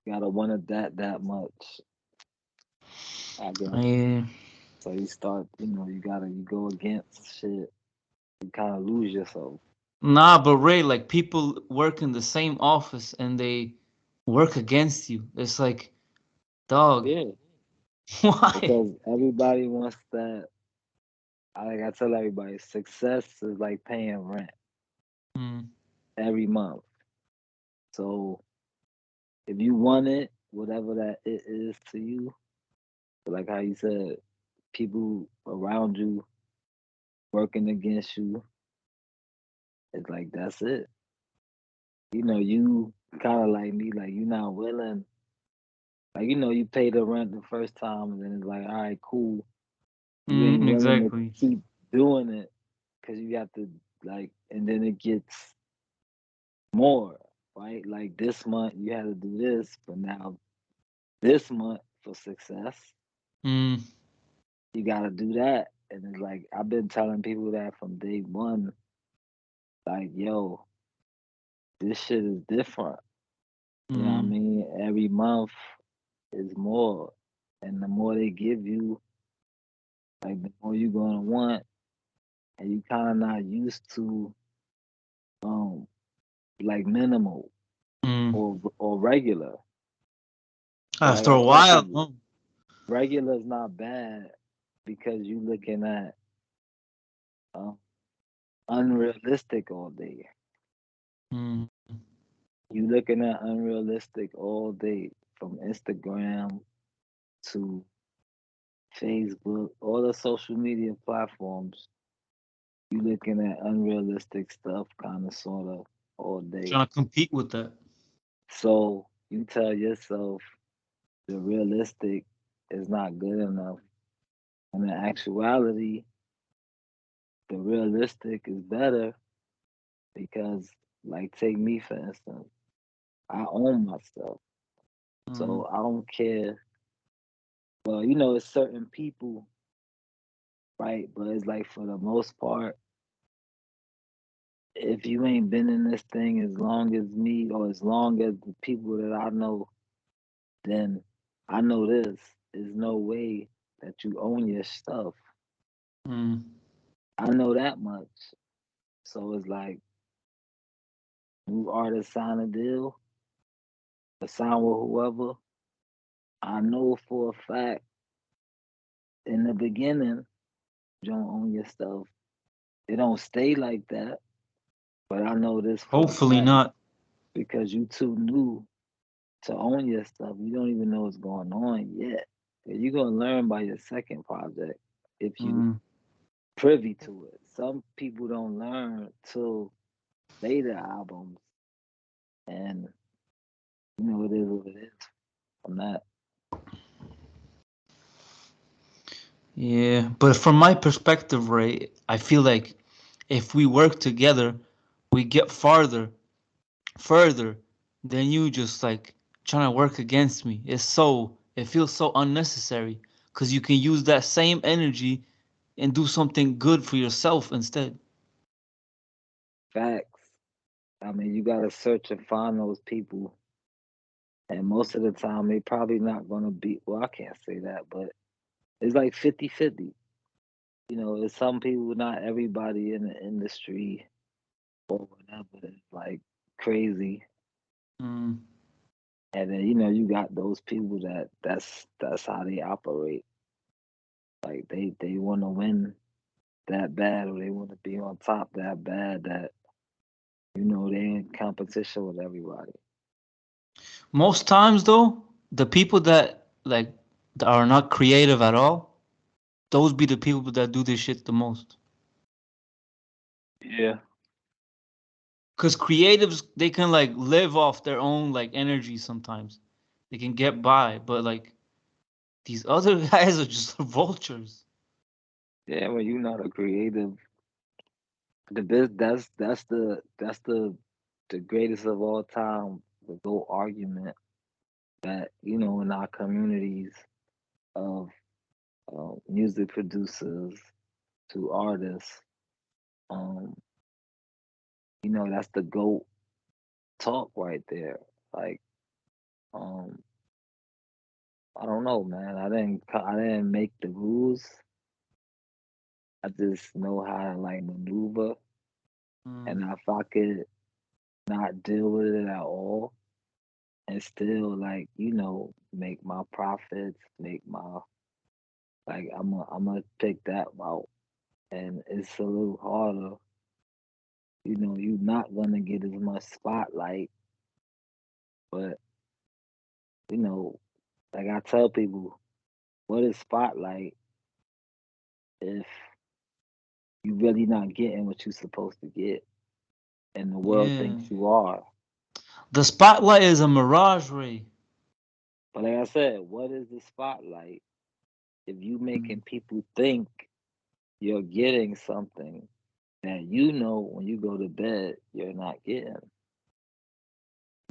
gotta want it that much, I guess. Yeah. So you start, you go against shit. You kind of lose yourself. Nah, but Ray, like people work in the same office and they work against you. It's like, dog, Yeah, why? because everybody wants that. Like I tell everybody, success is like paying rent Mm, every month. So if you want it, whatever that it is to you, like how you said, people around you working against you, it's like that's it. You kind of like me, like you're not willing. Like you pay the rent the first time, and then it's like, all right, cool. You ain't willing to exactly. keep doing it because you have to and then it gets more, right? Like this month you had to do this, but now this month for success, Mm, you got to do that. And it's like I've been telling people that from day one, like, yo, this shit is different. You know what I mm, mean? Every month is more, and the more they give you, like the more you're gonna want, and you kind of not used to um like minimal mm. or regular. But like After I a tell while, people, no. regular is not bad because you looking at um, unrealistic all day. Mm, You looking at unrealistic all day from Instagram to Facebook, all the social media platforms. You looking at unrealistic stuff, kind of, sort of, all day. trying to compete with that. So you tell yourself the realistic is not good enough. And in actuality, the realistic is better because, like, take me for instance, I own my stuff. Mm, So I don't care. Well, it's certain people, right? But it's like for the most part, if you ain't been in this thing as long as me or as long as the people that I know, then I know this. There's no way that you own your stuff. mm. I know that much. So it's like new artist sign a deal, or sign with whoever. I know for a fact in the beginning you don't own your stuff. It don't stay like that, but I know this for a Hopefully fact not. because you too new to own your stuff. You don't even know what's going on yet. You're gonna learn by your second project if you Mm. privy to it. Some people don't learn till later albums, and it is what it is. I'm not. Yeah, but from my perspective, Ray, I feel like if we work together, we get further than you just like trying to work against me. It feels so unnecessary because you can use that same energy and do something good for yourself instead. Facts. I mean, you gotta search and find those people, and most of the time they probably not gonna be. Well, I can't say that, but it's like 50-50. There's some people, not everybody in the industry or whatever is like crazy. Mm. And then you got those people that's how they operate. Like they want to win that bad, or they want to be on top that bad that they in competition with everybody. Most times, though, the people that like that are not creative at all, those be the people that do this shit the most. Yeah, Cause creatives, they can like live off their own like energy sometimes. They can get by, but like these other guys are just vultures. yeah. When you're not a creative, that's the greatest of all time. The GOAT argument that in our communities of music producers to artists, um, that's the GOAT talk right there. Like Um, I don't know, man. I didn't make the rules. I just know how to like maneuver, Mm, and if I could not deal with it at all and still like make my profits, make my like I'm gonna pick that route, and it's a little harder. You're not gonna get as much spotlight, but you know, like I tell people, what is spotlight if you really not getting what you're supposed to get, and the world yeah. thinks you are. The spotlight is a mirage ray. But like I said, what is the spotlight if you Mm, making people think you're getting something that when you go to bed you're not getting?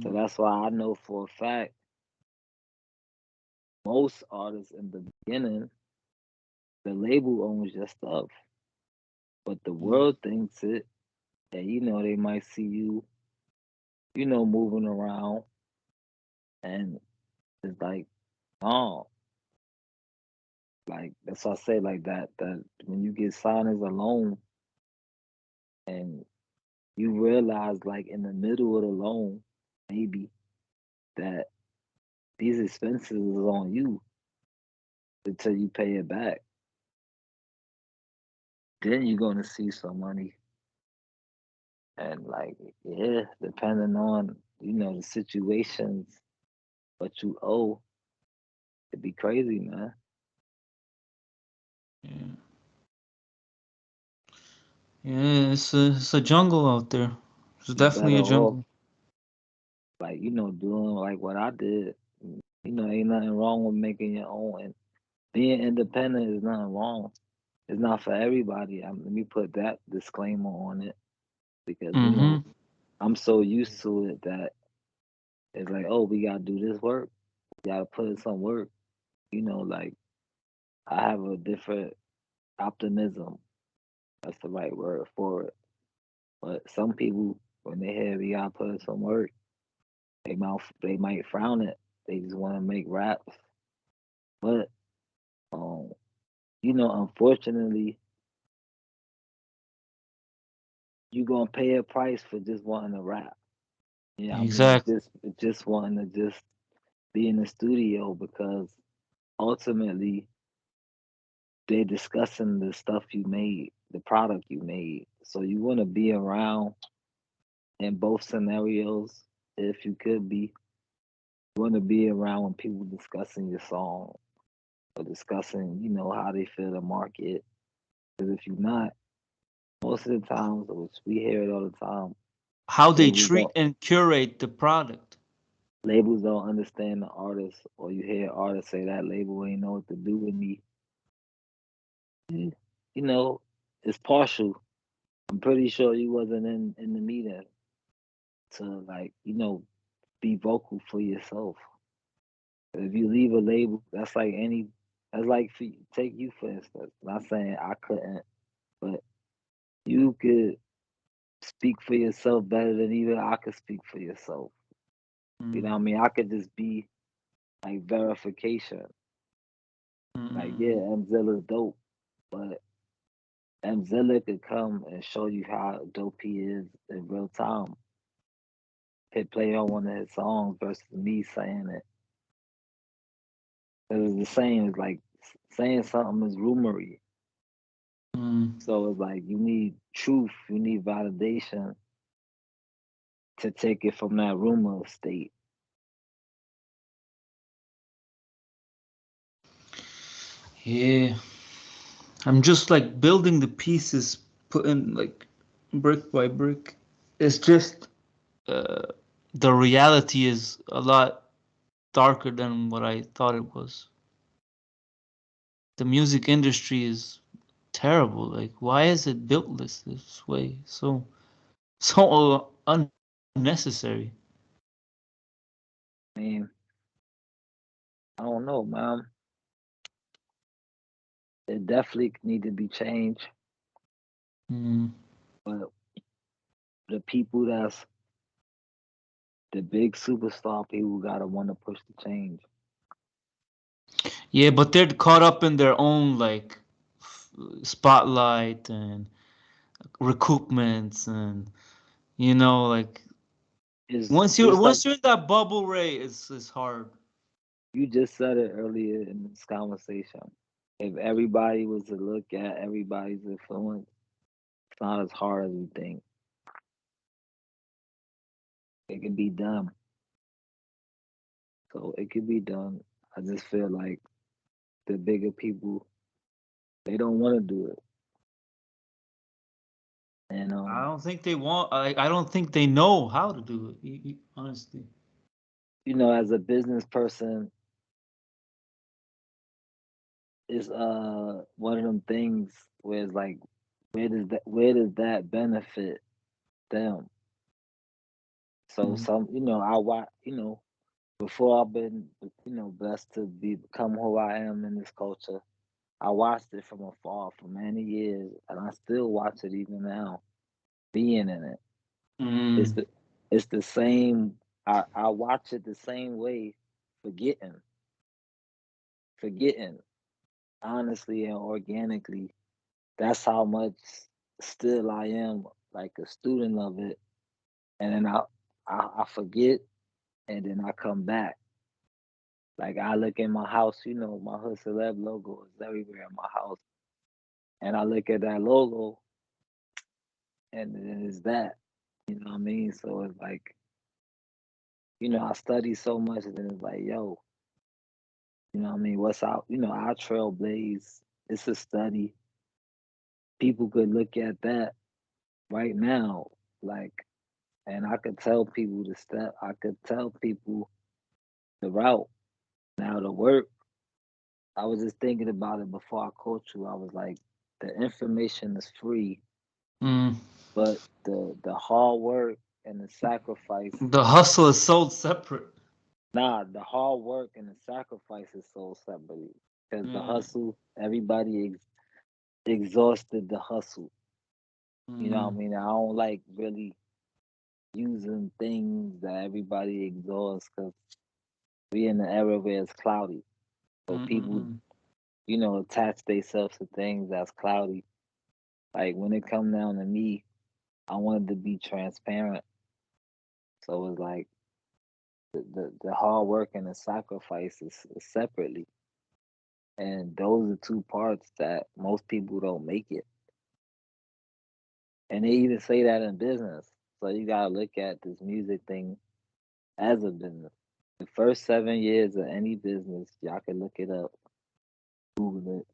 So mm, that's why I know for a fact most artists in the beginning, the label owns your stuff, but the mm, world thinks it, and they might see you, moving around, and it's like, oh, like that's why I say like that when you get signed as a loan and you realize like in the middle of the loan, maybe that these expenses is on you until you pay it back. Then you're gonna see some money. And like, yeah, depending on, the situations, what you owe, it'd be crazy, man. yeah. Yeah, it's a jungle out there. It's You definitely better a off jungle. like, doing like what I did. Ain't nothing wrong with making your own, and being independent is nothing wrong. It's not for everybody. Let me put that disclaimer on it because Mm-hmm. I'm so used to it that it's like, oh, we gotta do this work. We gotta put in some work. Like I have a different optimism. That's the right word for it. But some people, when they hear we gotta put in some work, they might frown it. They just want to make raps. But um, unfortunately, you gonna pay a price for just wanting to rap. Yeah, I mean, Exactly. just wanting to just be in the studio because ultimately they're discussing the stuff you made, the product you made. So you want to be around in both scenarios if you could be. You want to be around when people discussing your song or discussing, how they feel the market. Because if you're not, most of the times, which we hear it all the time, How they labels treat don't and curate the product. labels don't understand the artist, or you hear artists say that label ain't know what to do with me. Eh, You know, it's partial. I'm pretty sure you wasn't in the meeting to like, be vocal for yourself. If you leave a label, that's like take you for instance. Not saying I couldn't, but you could speak for yourself better than even I could speak for yourself. You know Mm, what I mean? I could just be like verification. Like, yeah, mm, Mzilla's dope, but Mzilla could come and show you how dope he is in real time. Hit play on one of his songs versus me saying it. It's the same as like saying something is rumory. mm. So it's like you need truth, you need validation to take it from that rumor state. Yeah. I'm just like building the pieces, putting like brick by brick. It's just uh, the reality is a lot darker than what I thought it was. The music industry is terrible. Like, why is it built this way? So unnecessary. I mean, I don't know, man. It definitely need to be changed. Mm, But the people that's the big superstar people gotta want to push the change. Yeah, but they're caught up in their own like spotlight and recoupments and like It's once you're just like once you're in that bubble, Ray, it's hard. you just said it earlier in this conversation. If everybody was to look at everybody's influence, it's not as hard as we think. It can be done. So it could be done. I just feel like the bigger people, they don't want to do it. And I don't think they want. I don't think they know how to do it. Honestly. as a business person, it's one of them things where it's like, where does that benefit them? So Mm. some, I watch, before I've been, blessed to become who I am in this culture. I watched it from afar for many years, and I still watch it even now, being in it. It's Mm. the it's the same. I watch it the same way, forgetting, forgetting honestly and organically. That's how much still I am like a student of it, and then I forget, and then I come back. Like I look in my house, my Hood Celeb logo is everywhere in my house, and I look at that logo, and then it's that. You know what I mean? So it's like, I study so much, and then it's like, yo, what I mean? What's out? Our trailblaze. It's a study. People could look at that right now, like, and I could tell people the step. I could tell people the route. Now the work. I was just thinking about it before I coach you. I was like, the information is free, Mm. but the hard work and the sacrifice. The hustle is sold separate. Nah, the hard work and the sacrifice is so separately. Because the Yeah. hustle, everybody exhausted the hustle. You know what I Mm. mean? I don't like really using things that everybody exhausts because we in the era where it's cloudy. So people, Mm-mm-mm. attach themselves to things that's cloudy. Like when it come down to me, I wanted to be transparent. So it's like the hard work and the sacrifice is separately. And those are two parts that most people don't make it. And they even say that in business. So you gotta look at this music thing as a business. The first 7 years of any business, y'all can look it up, Google it.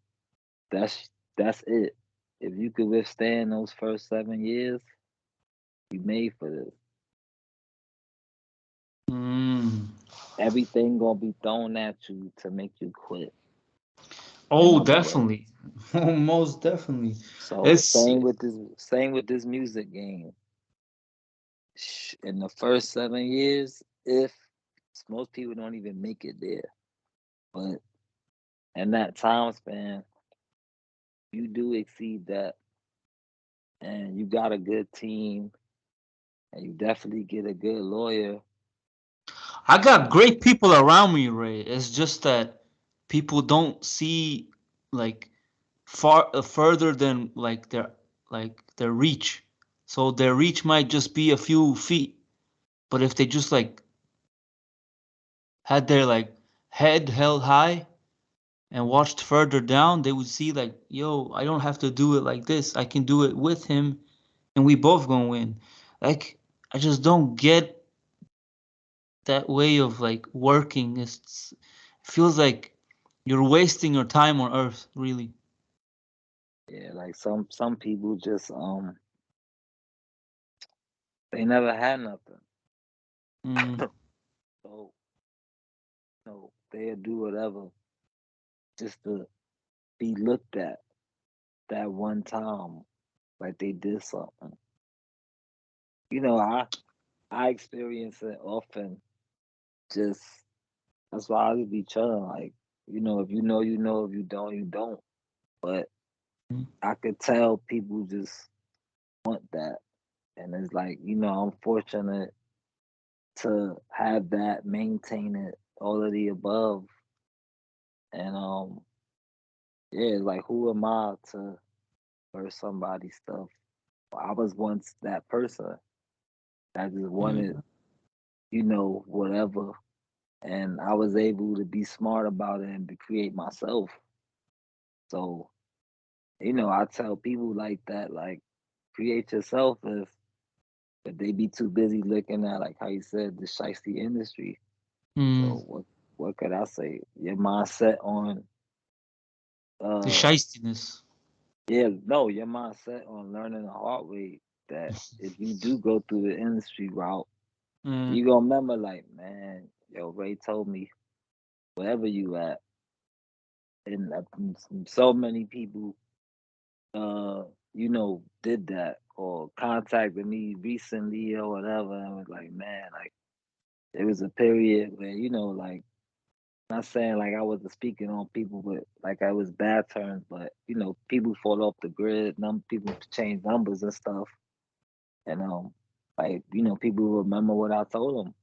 That's it. If you could withstand those first 7 years, you made for this. Mm. Everything gonna be thrown at you to make you quit, in Oh, other words. definitely. Most definitely. So It's same with this music game. In the first 7 years, if most people don't even make it there, but in that time span, you do exceed that, and you got a good team, and you definitely get a good lawyer. I got And great people around me, Ray. It's just that people don't see like far further than like their reach. So their reach might just be a few feet, but if they just like had their like head held high and watched further down, they would see like, yo, I don't have to do it like this. I can do it with him, and we both gonna win. Like I just don't get that way of like working. It feels like you're wasting your time on Earth, really. yeah, like some people just they never had nothing, Mm, so they'll do whatever just to be looked at that one time like they did something. I experience it often. Just that's why I just be chilling. Like, if you know, you know. If you don't, you don't. But mm, I could tell people just want that, and it's like, I'm fortunate to have that, maintain it, all of the above. And yeah, like who am I to hurt somebody's stuff? I was once that person that just wanted, Mm. whatever. And I was able to be smart about it and to create myself. So, I tell people like that, like, create yourself if they be too busy looking at, like how you said, the shiesty industry. Mm. So what could I say? Your mindset on The uh shystiness. yeah, no, your mindset on learning the hard way that if you do go through the industry route, Mm. you gonna remember like, man, yo, Ray told me wherever you at, and so many people did that or contacted me recently or whatever, and was like, man, like there was a period where, like, not saying like I wasn't speaking on people, but like I was bad terms, but people fall off the grid, people change numbers and stuff. And like, people remember what I told them.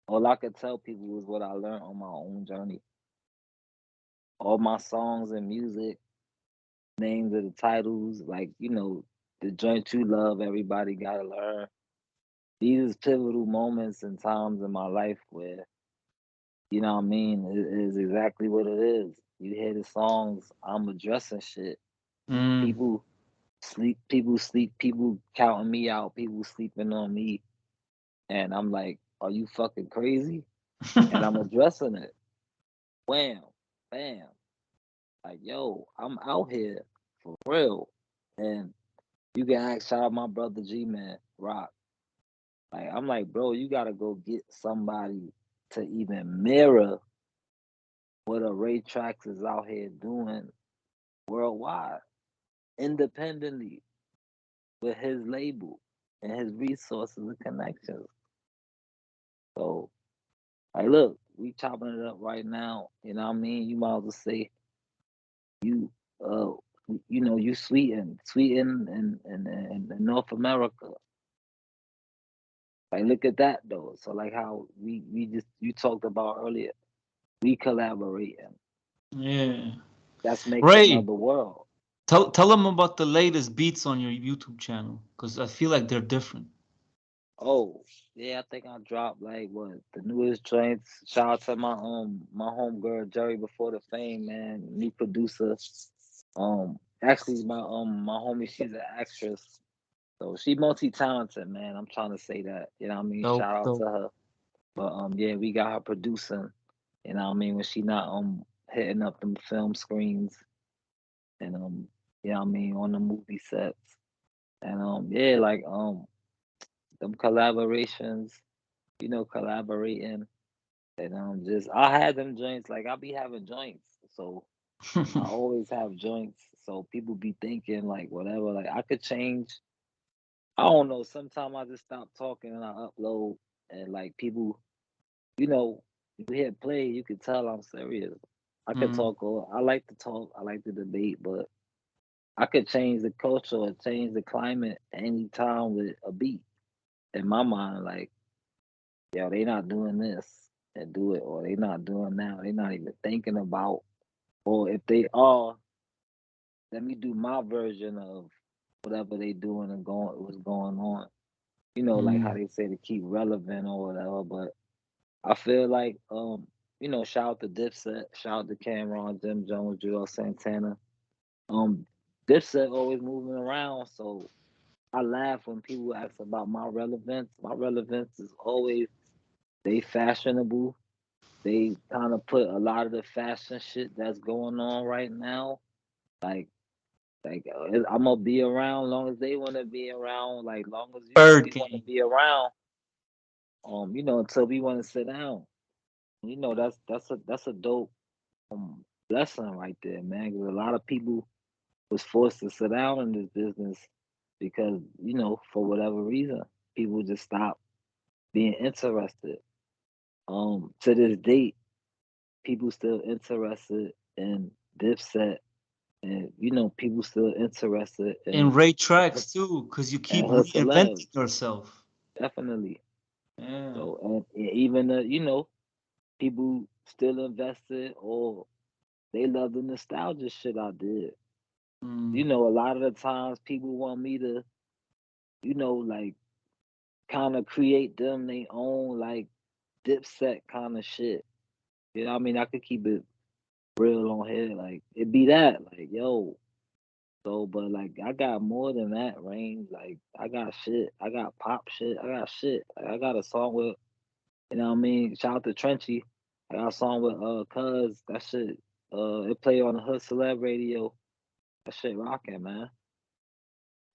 All I could tell people was what I learned on my own journey. All my songs and music, names of the titles, like, the joint you love, everybody gotta learn. These pivotal moments and times in my life where, what I mean, it is exactly what it is. You hear the songs, I'm addressing shit. Mm. People sleep, people counting me out, people sleeping on me. And I'm like, are you fucking crazy? And I'm addressing it. Wham, bam. Like, yo, I'm out here for real. And you can ask shout out my brother G Man, Rock. Like, I'm like, bro, you gotta go get somebody to even mirror what a Ray Trax is out here doing worldwide, independently, with his label and his resources and connections. So, like, look, we chopping it up right now. You know what I mean? You might as well say you, uh, you Sweden and North America. Like, look at that though. So, like, how we just you talked about earlier, we collaborating. Yeah. That's making Ray, another world. tell them about the latest beats on your YouTube channel, because I feel like they're different. Oh, yeah, I think I dropped like what the newest joints. Shout out to my homegirl Jerry before the fame, man. New producer. Actually my homie, she's an actress. So she multi talented, man. I'm trying to say that. You know what I mean? Dope, Shout out to dope. her. But yeah, we got her producing. You know what I mean? When she not hitting up them film screens and you know what I mean, on the movie sets. And yeah, like them collaborations, collaborating. And just I had them joints, like I be having joints. So I always have joints. So people be thinking like whatever, like I could change. I don't know. Sometimes I just stop talking and I upload and like people, you know, you hit play, you can tell I'm serious. I could Mm. talk or I like to talk, I like to debate, but I could change the culture or change the climate anytime with a beat. In my mind, like, yo, they not doing this and do it, or they not doing now. They not even thinking about, or if they are, let me do my version of whatever they doing and what's going on. Like how Mm. they say to keep relevant or whatever. But I feel like, shout out to Dipset, shout out to Cameron, Jim Jones, Joel Santana. Um, Dipset always moving around, so I laugh when people ask about my relevance. My relevance is always they fashionable. They kind of put a lot of the fashion shit that's going on right now. Like, I'm gonna be around long as they want to be around. Like, long as Bird we want to game. be around. Until we want to sit down. That's a dope lesson right there, man. Because a lot of people was forced to sit down in this business because for whatever reason, people just stopped being interested. To this date, people still interested in Dipset, and people still interested And in Ray tracks too, because you keep Hood reinventing Celebs. yourself. Definitely, Yeah. So and even people still invested or they love the nostalgia shit I did. Mm, A lot of the times people want me to, like kind of create them they own like dipset kind of shit. I mean? I could keep it real on here. Like it be that, like, yo. So, but like I got more than that range. Like I got shit. I got pop shit. I got shit. Like, I got a song with, what I mean? Shout out to Trenchy. I got a song with Cuz. That shit it play on the Hood Celeb radio. That shit rocking, man.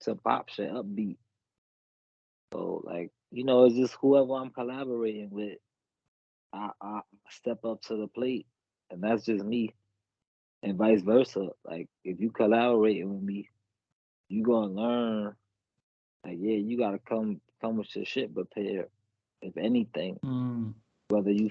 Some pop shit, upbeat. So like, it's just whoever I'm collaborating with, I step up to the plate. And that's just me. And vice versa. Like if you collaborating with me, you gonna learn. Like, yeah, you gotta come with your shit prepared. If anything, mm. whether you